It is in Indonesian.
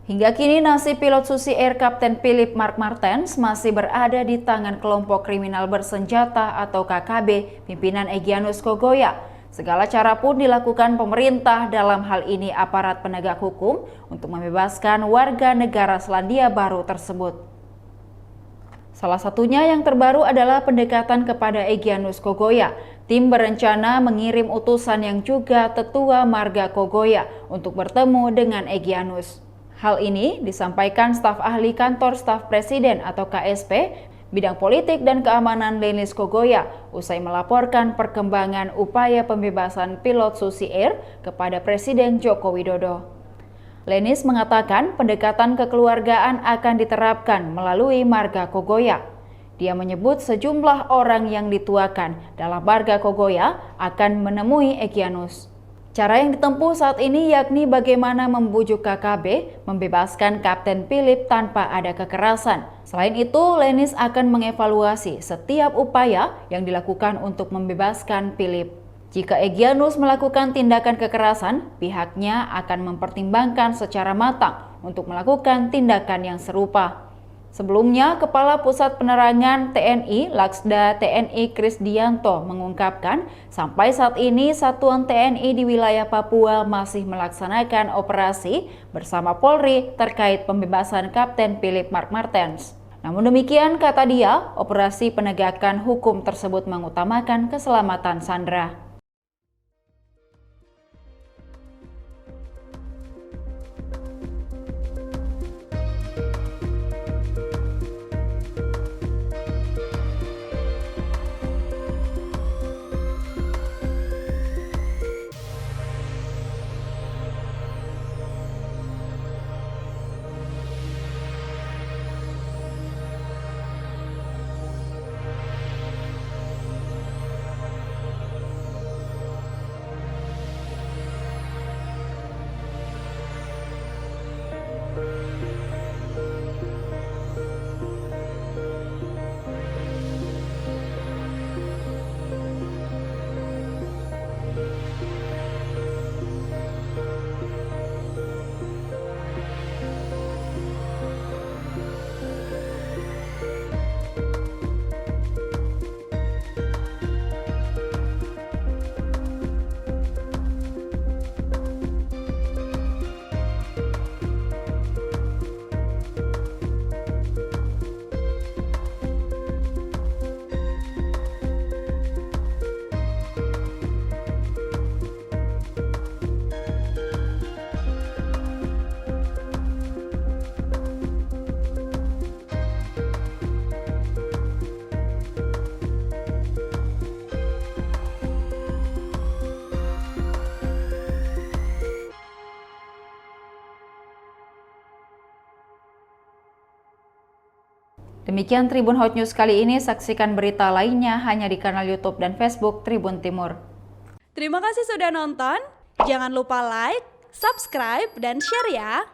Hingga kini nasib pilot Susi Air Kapten Philip Mark Martens masih berada di tangan kelompok kriminal bersenjata atau KKB pimpinan Egyanus Kogoya. Segala cara pun dilakukan pemerintah, dalam hal ini aparat penegak hukum, untuk membebaskan warga negara Selandia Baru tersebut. Salah satunya yang terbaru adalah pendekatan kepada Egyanus Kogoya. Tim berencana mengirim utusan yang juga tetua marga Kogoya untuk bertemu dengan Egyanus. Hal ini disampaikan staf ahli kantor staf presiden atau KSP bidang politik dan keamanan Lenis Kogoya usai melaporkan perkembangan upaya pembebasan pilot Susi Air kepada Presiden Joko Widodo. Lenis mengatakan pendekatan kekeluargaan akan diterapkan melalui marga Kogoya. Dia menyebut sejumlah orang yang dituakan dalam marga Kogoya akan menemui Egyanus. Cara yang ditempuh saat ini yakni bagaimana membujuk KKB membebaskan Kapten Philip tanpa ada kekerasan. Selain itu, Lenis akan mengevaluasi setiap upaya yang dilakukan untuk membebaskan Philip. Jika Egyanus melakukan tindakan kekerasan, pihaknya akan mempertimbangkan secara matang untuk melakukan tindakan yang serupa. Sebelumnya, Kepala Pusat Penerangan TNI Laksda TNI Krisdianto mengungkapkan sampai saat ini satuan TNI di wilayah Papua masih melaksanakan operasi bersama Polri terkait pembebasan Kapten Philip Mark Martens. Namun demikian, kata dia, operasi penegakan hukum tersebut mengutamakan keselamatan sandera. Demikian Tribun Hot News kali ini, saksikan berita lainnya hanya di kanal YouTube dan Facebook Tribun Timur. Terima kasih sudah nonton, jangan lupa like, subscribe, dan share ya!